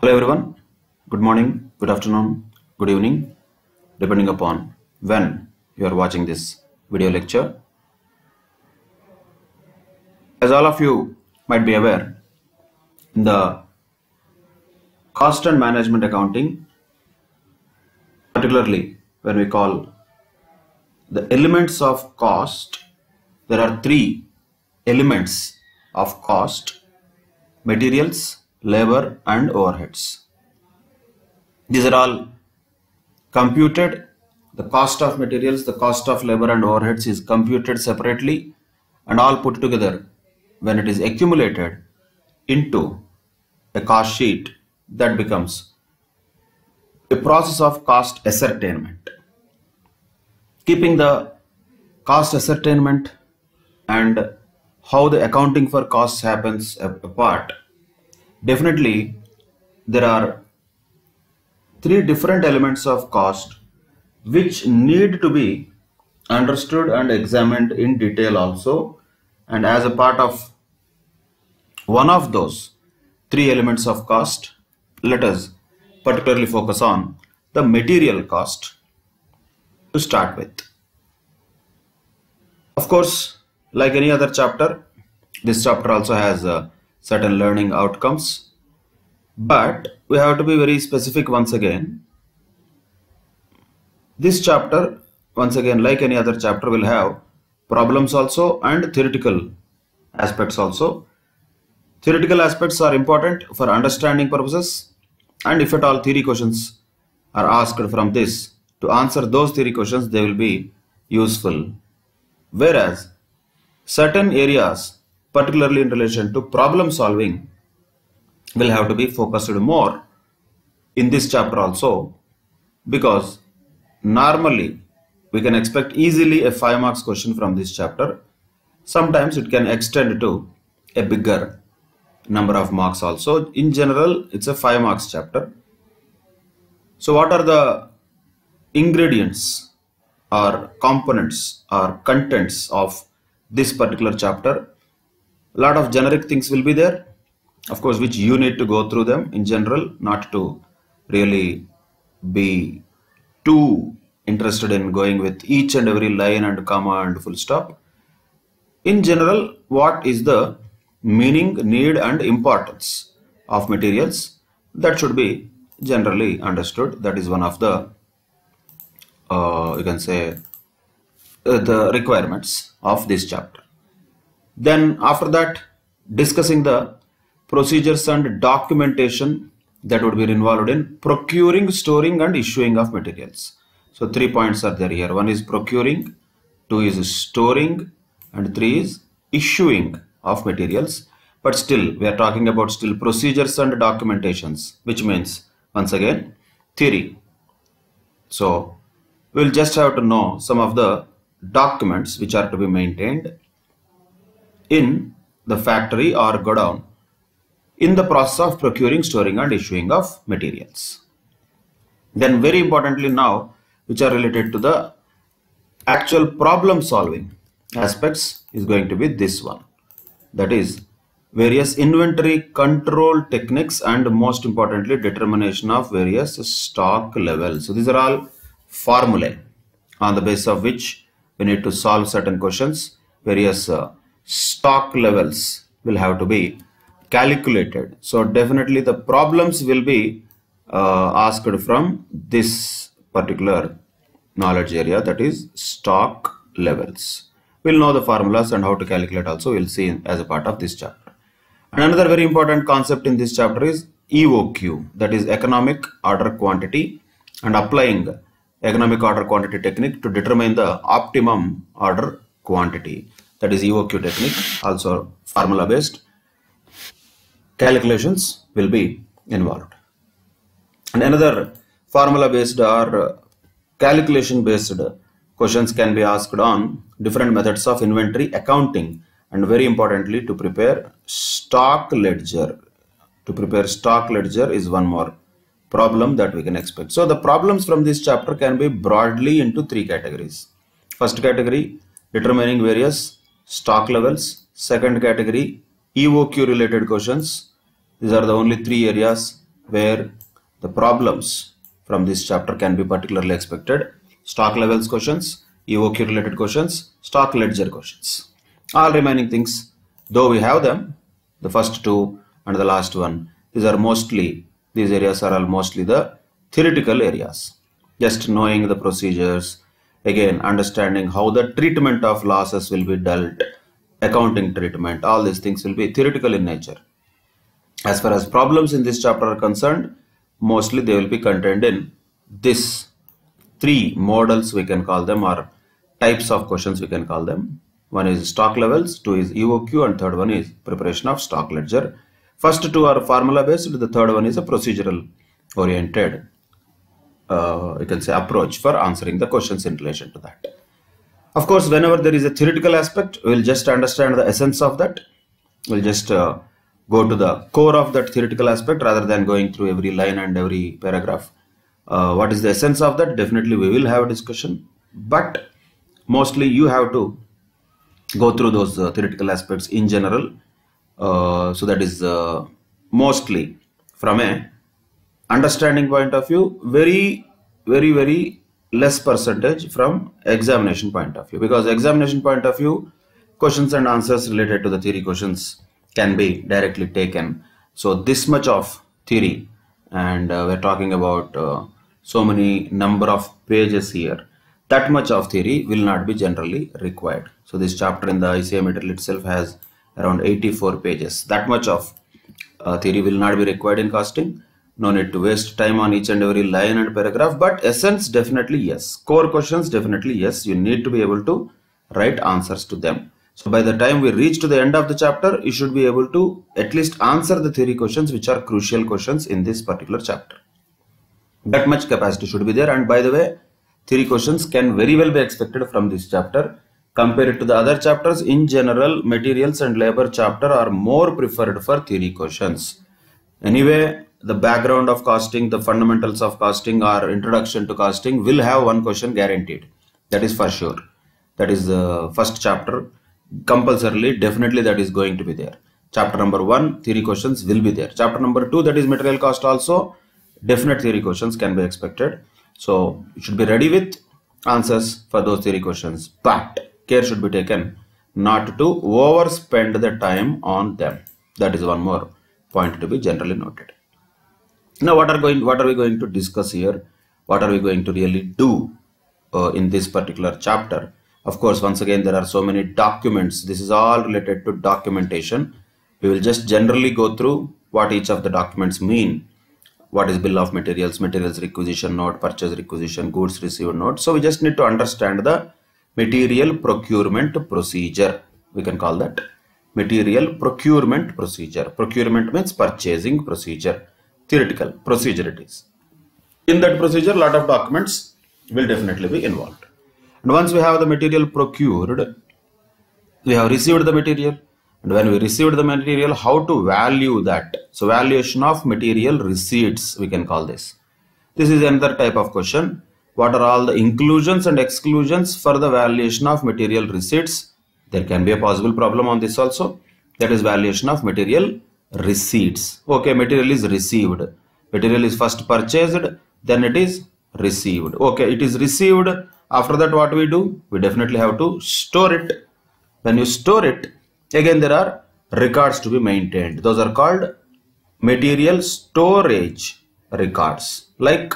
Hello everyone, good morning, good afternoon, good evening, depending upon when you are watching this video lecture. As all of you might be aware, in the cost and management accounting, particularly when we call the elements of cost, there are three elements of cost: materials, labor and overheads. These are all computed. The cost of materials, the cost of labor and overheads is computed separately and all put together when it is accumulated into a cost sheet. That becomes a process of cost ascertainment. Keeping the cost ascertainment and how the accounting for costs happens apart, definitely there are three different elements of cost which need to be understood and examined in detail also, and as a part of one of those three elements of cost, let us particularly focus on the material cost to start with. Of course, like any other chapter, this chapter also has certain learning outcomes, but we have to be very specific once again. This chapter, once again, like any other chapter, will have problems also and theoretical aspects also. Theoretical aspects are important for understanding purposes, and if at all theory questions are asked from this, to answer those theory questions, they will be useful. Whereas certain areas, particularly in relation to problem solving, will have to be focused more in this chapter also, because normally we can expect easily a 5 marks question from this chapter. Sometimes it can extend to a bigger number of marks also. In general, it's a 5 marks chapter. So what are the ingredients or components or contents of this particular chapter? A lot of generic things will be there, of course, which you need to go through them in general, not to really be too interested in going with each and every line and comma and full stop. In general, what is the meaning, need and importance of materials? That should be generally understood. That is one of the you can say the requirements of this chapter. Then after that, discussing the procedures and documentation that would be involved in procuring, storing and issuing of materials. So 3 points are there here. 1 is procuring, 2 is storing and 3 is issuing of materials. But still we are talking about still procedures and documentations, which means once again theory. So we will just have to know some of the documents which are to be maintained in the factory or godown in the process of procuring, storing and issuing of materials. Then very importantly now, which are related to the actual problem solving aspects, is going to be this one. That is various inventory control techniques and most importantly determination of various stock levels. So these are all formulae on the basis of which we need to solve certain questions. Various stock levels will have to be calculated. So definitely the problems will be asked from this particular knowledge area, that is stock levels. We'll know the formulas and how to calculate also, we'll see as a part of this chapter. And another very important concept in this chapter is EOQ, that is economic order quantity, and applying economic order quantity technique to determine the optimum order quantity, that is EOQ technique. Also formula based calculations will be involved. And another formula based or calculation based questions can be asked on different methods of inventory accounting, and very importantly to prepare stock ledger. To prepare stock ledger is one more problem that we can expect. So the problems from this chapter can be broadly into 3 categories. First category, determining various stock levels. Second category, EOQ related questions. These are the only 3 areas where the problems from this chapter can be particularly expected. Stock levels questions, EOQ related questions, stock ledger questions. All remaining things, though we have them, the first two and the last one, these areas are all mostly the theoretical areas. Just knowing the procedures, again understanding how the treatment of losses will be dealt, accounting treatment, all these things will be theoretical in nature. As far as problems in this chapter are concerned, mostly they will be contained in this three models, we can call them, or types of questions we can call them. One is stock levels, two is EOQ, and third one is preparation of stock ledger. First two are formula based, the third one is a procedural oriented you can say approach for answering the questions in relation to that. Of course, whenever there is a theoretical aspect, we'll just understand the essence of that. We'll just go to the core of that theoretical aspect rather than going through every line and every paragraph. What is the essence of that? Definitely we will have a discussion, but mostly you have to go through those theoretical aspects in general. So that is mostly from a understanding point of view, very less percentage from examination point of view, because examination point of view, questions and answers related to the theory questions can be directly taken. So this much of theory, and we're talking about so many number of pages here, that much of theory will not be generally required. So this chapter in the ICAI material itself has around 84 pages. That much of theory will not be required in costing. No need to waste time on each and every line and paragraph, but essence definitely yes. Core questions definitely yes. You need to be able to write answers to them. So by the time we reach to the end of the chapter, you should be able to at least answer the theory questions which are crucial questions in this particular chapter. That much capacity should be there. And by the way, theory questions can very well be expected from this chapter. Compared to the other chapters, in general, materials and labor chapter are more preferred for theory questions. Anyway, the background of costing, the fundamentals of costing, or introduction to costing will have one question guaranteed. That is for sure. That is the first chapter. Compulsorily, definitely that is going to be there. Chapter number 1, theory questions will be there. Chapter number 2, that is material cost, also definite theory questions can be expected. So you should be ready with answers for those theory questions. But care should be taken not to overspend the time on them. That is one more point to be generally noted. Now, what are we going to discuss here? What are we going to really do in this particular chapter? Of course, once again, there are so many documents. This is all related to documentation. We will just generally go through what each of the documents mean. What is bill of materials, materials requisition note, purchase requisition, goods received note. So we just need to understand the material procurement procedure. We can call that material procurement procedure. Procurement means purchasing procedure. Theoretical procedure it is. In that procedure, a lot of documents will definitely be involved. And once we have the material procured, we have received the material. And when we received the material, how to value that? So valuation of material receipts, we can call this. This is another type of question. What are all the inclusions and exclusions for the valuation of material receipts? There can be a possible problem on this also. That is valuation of material receipts. Okay, material is received. Material is first purchased, then it is received. Okay, it is received. After that, what we do? We definitely have to store it. When you store it, again there are records to be maintained. Those are called material storage records, like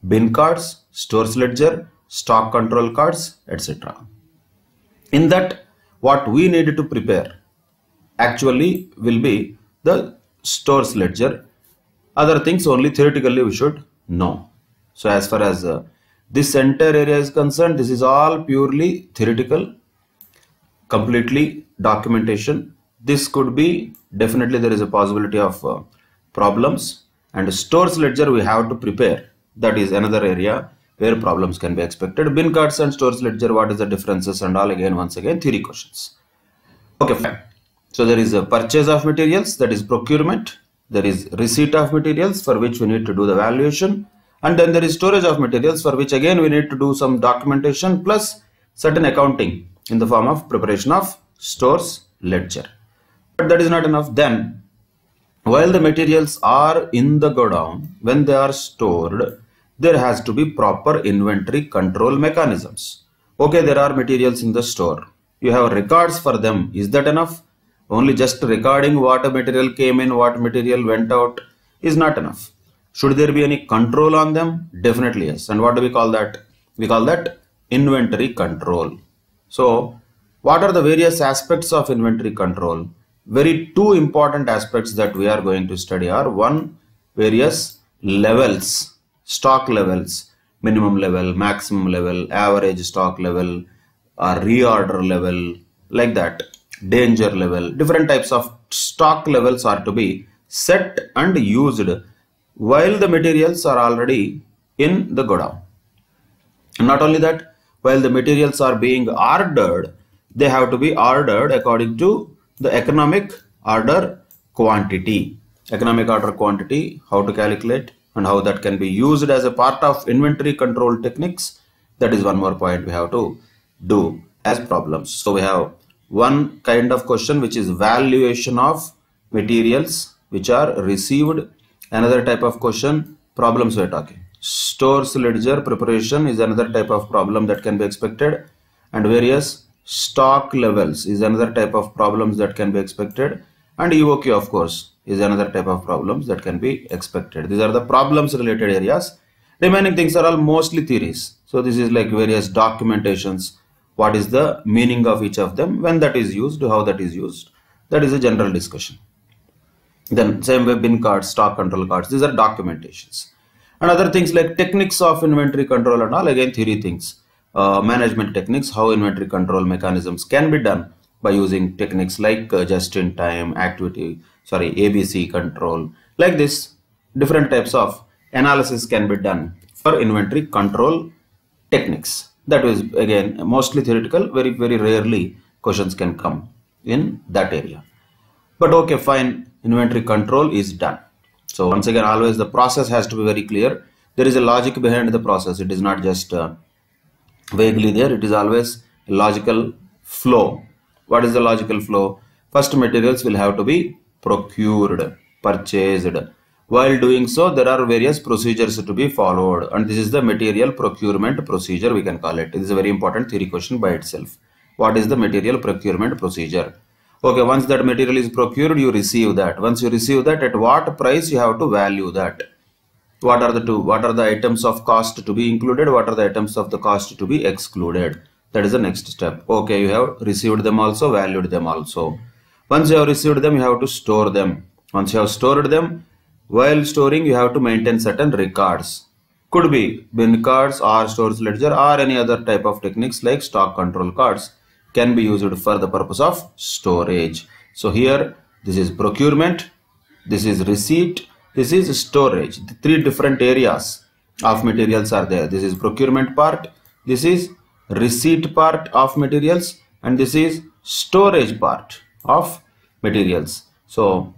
bin cards, stores ledger, stock control cards, etc. In that, what we need to prepare actually will be the stores ledger. Other things only theoretically we should know. So as far as this entire area is concerned, this is all purely theoretical, completely documentation. This could be, definitely there is a possibility of problems, and stores ledger we have to prepare. That is another area where problems can be expected. Bin cards and stores ledger, what is the differences and all, again once again theory questions. Okay, fine. So there is a purchase of materials, that is procurement. There is receipt of materials, for which we need to do the valuation. And then there is storage of materials, for which again we need to do some documentation plus certain accounting in the form of preparation of stores ledger. But that is not enough. Then While the materials are in the godown, when they are stored, there has to be proper inventory control mechanisms. Okay, there are materials in the store. You have records for them. Is that enough? Only just recording what a material came in, what material went out is not enough. Should there be any control on them? Definitely yes. And what do we call that? We call that inventory control. So, what are the various aspects of inventory control? Very two important aspects that we are going to study are one, various levels, stock levels, minimum level, maximum level, average stock level, or reorder level, like that, danger level. Different types of stock levels are to be set and used while the materials are already in the godown. Not only that, while the materials are being ordered, they have to be ordered according to the economic order quantity. Economic order quantity, how to calculate and how that can be used as a part of inventory control techniques. That is one more point we have to do as problems. So we have one kind of question which is valuation of materials which are received. Another type of question, problems we are talking. Stores ledger preparation is another type of problem that can be expected, and various stock levels is another type of problems that can be expected, and EOQ of course is another type of problems that can be expected. These are the problems related areas. Remaining things are all mostly theories. So this is like various documentations. What is the meaning of each of them, when that is used, how that is used. That is a general discussion. Then same way bin cards, stock control cards, these are documentations. And other things like techniques of inventory control and all, again theory things. Management techniques, how inventory control mechanisms can be done by using techniques like just-in-time, ABC control. Like this, different types of analysis can be done for inventory control techniques. That is again mostly theoretical, very rarely questions can come in that area. But okay, fine, inventory control is done. So once again, always the process has to be very clear. There is a logic behind the process. It is not just vaguely there. It is always a logical flow. What is the logical flow? First, materials will have to be procured, purchased. While doing so, there are various procedures to be followed, and this is the material procurement procedure, we can call it. It is a very important theory question by itself. What is the material procurement procedure? Okay, once that material is procured, you receive that. Once you receive that, at what price you have to value that? What are the items of cost to be included? What are the items of the cost to be excluded? That is the next step. Okay, you have received them also, valued them also. Once you have received them, you have to store them. Once you have stored them, while storing, you have to maintain certain records. Could be bin cards or stores ledger or any other type of techniques like stock control cards can be used for the purpose of storage. So here, this is procurement, this is receipt, this is storage. The three different areas of materials are there. This is procurement part, this is receipt part of materials, and this is storage part of materials. So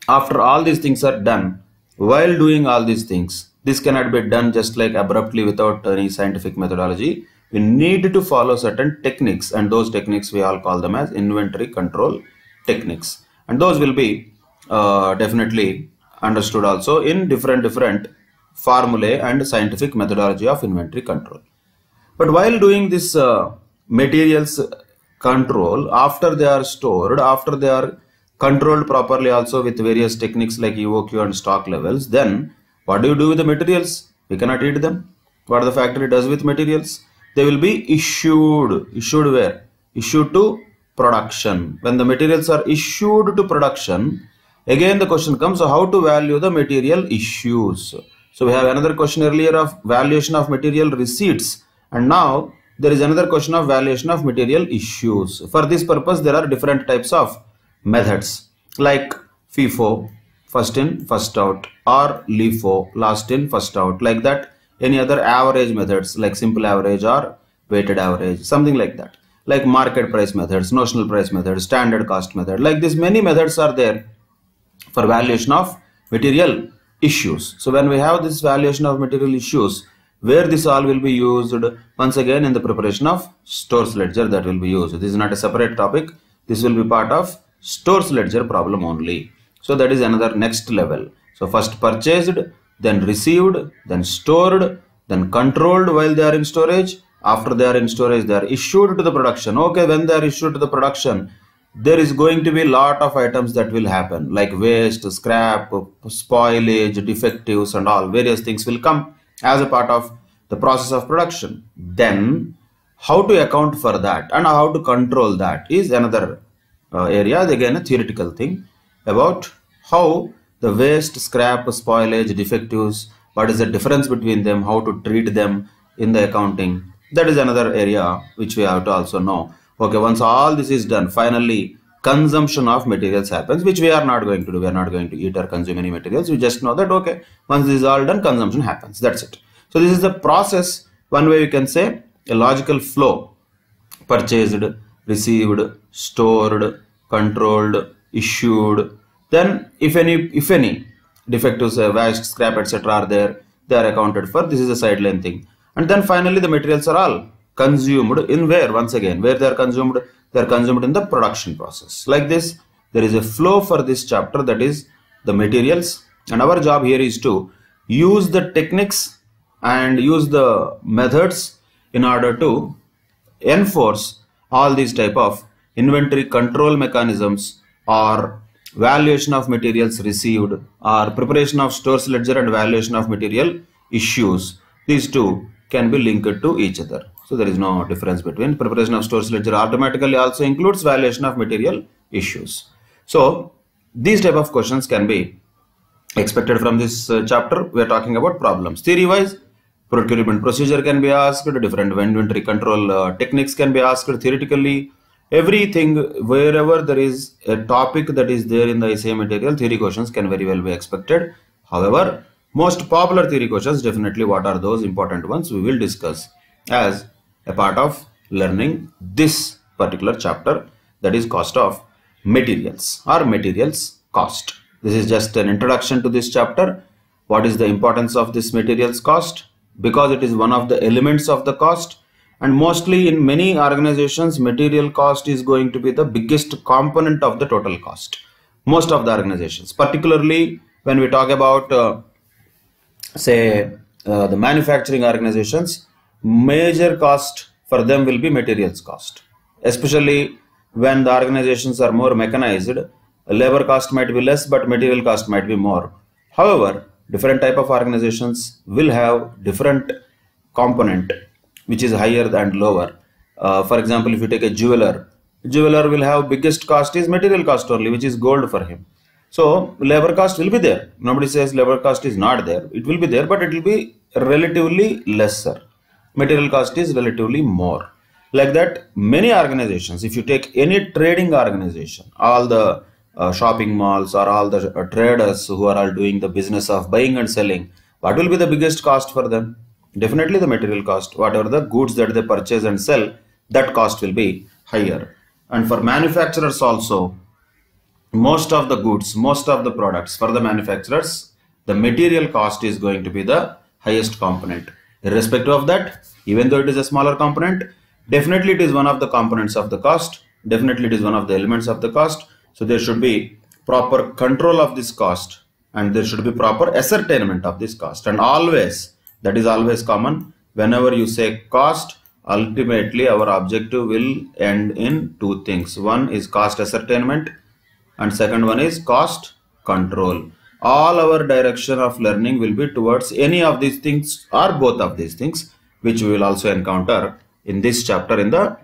after all these things are done, while doing all these things, this cannot be done just like abruptly without any scientific methodology. We need to follow certain techniques, and those techniques we all call them as inventory control techniques, and those will be definitely understood also in different formulae and scientific methodology of inventory control. But while doing this materials control, after they are stored, after they are controlled properly also with various techniques like EOQ and stock levels, then what do you do with the materials? We cannot eat them. What the factory does with materials? They will be issued. Issued where? Issued to production. When the materials are issued to production, again the question comes, so how to value the material issues? So we have another question earlier of valuation of material receipts, and now there is another question of valuation of material issues. For this purpose, there are different types of methods like FIFO, first in first out, or LIFO, last in first out, like that. Any other average methods like simple average or weighted average, something like that, like market price methods, notional price methods, standard cost method. Like this, many methods are there for valuation of material issues. So when we have this valuation of material issues, where this all will be used, once again in the preparation of stores ledger, that will be used. This is not a separate topic. This will be part of stores ledger problem only. So that is another next level. So first purchased, then received, then stored, then controlled while they are in storage. After they are in storage, they are issued to the production. Okay, when they are issued to the production, there is going to be a lot of items that will happen, like waste, scrap, spoilage, defectives and all various things will come as a part of the process of production. Then how to account for that and how to control that is another area, again a theoretical thing about how the waste, scrap, spoilage, defectives, what is the difference between them, how to treat them in the accounting. That is another area which we have to also know. Okay, once all this is done, finally consumption of materials happens, which we are not going to do. We are not going to eat or consume any materials. We just know that, okay, once this is all done, consumption happens. That's it. So this is the process. One way you can say a logical flow: purchased, received, stored, controlled, issued. Then if any defectives, waste, scrap, etc. are there, they are accounted for. This is a sideline thing. And then finally the materials are all consumed in where? Once again, where they are consumed? They are consumed in the production process. Like this, there is a flow for this chapter, that is the materials. And our job here is to use the techniques and use the methods in order to enforce all these type of inventory control mechanisms, or valuation of materials received, or preparation of stores ledger and valuation of material issues. These two can be linked to each other. So there is no difference between preparation of stores ledger automatically also includes valuation of material issues. So these type of questions can be expected from this chapter. We are talking about problems. Theory wise, procurement procedure can be asked, different inventory control techniques can be asked theoretically. Everything, wherever there is a topic that is there in the essay material, theory questions can very well be expected. However, most popular theory questions, definitely what are those important ones, we will discuss as a part of learning this particular chapter, that is cost of materials or materials cost. This is just an introduction to this chapter. What is the importance of this materials cost? Because it is one of the elements of the cost, and mostly in many organizations material cost is going to be the biggest component of the total cost. Most of the organizations, particularly when we talk about the manufacturing organizations, major cost for them will be materials cost. Especially when the organizations are more mechanized, labor cost might be less but material cost might be more. However, different type of organizations will have different component which is higher and lower. For example, if you take a jeweler will have biggest cost is material cost only, which is gold for him. So labor cost will be there. Nobody says labor cost is not there. It will be there, but it will be relatively lesser. Material cost is relatively more. Like that, many organizations, if you take any trading organization, all the shopping malls or all the traders who are all doing the business of buying and selling, what will be the biggest cost for them? Definitely the material cost. Whatever the goods that they purchase and sell, that cost will be higher. And for manufacturers also, most of the goods, most of the products for the manufacturers, the material cost is going to be the highest component. Irrespective of that, even though it is a smaller component, definitely it is one of the components of the cost. Definitely it is one of the elements of the cost. So there should be proper control of this cost, and there should be proper ascertainment of this cost. And always, that is always common, whenever you say cost, ultimately our objective will end in two things. One is cost ascertainment and second one is cost control. All our direction of learning will be towards any of these things or both of these things, which we will also encounter in this chapter in the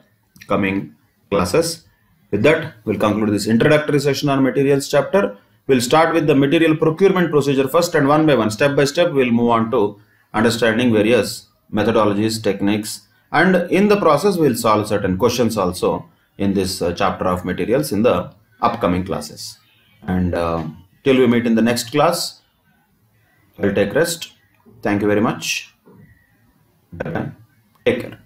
coming classes. With that, we'll conclude this introductory session on materials chapter. We'll start with the material procurement procedure first, and one by one, step by step, we'll move on to understanding various methodologies, techniques, and in the process, we'll solve certain questions also in this chapter of materials in the upcoming classes. And till we meet in the next class, I'll take rest. Thank you very much. Bye-bye. Take care.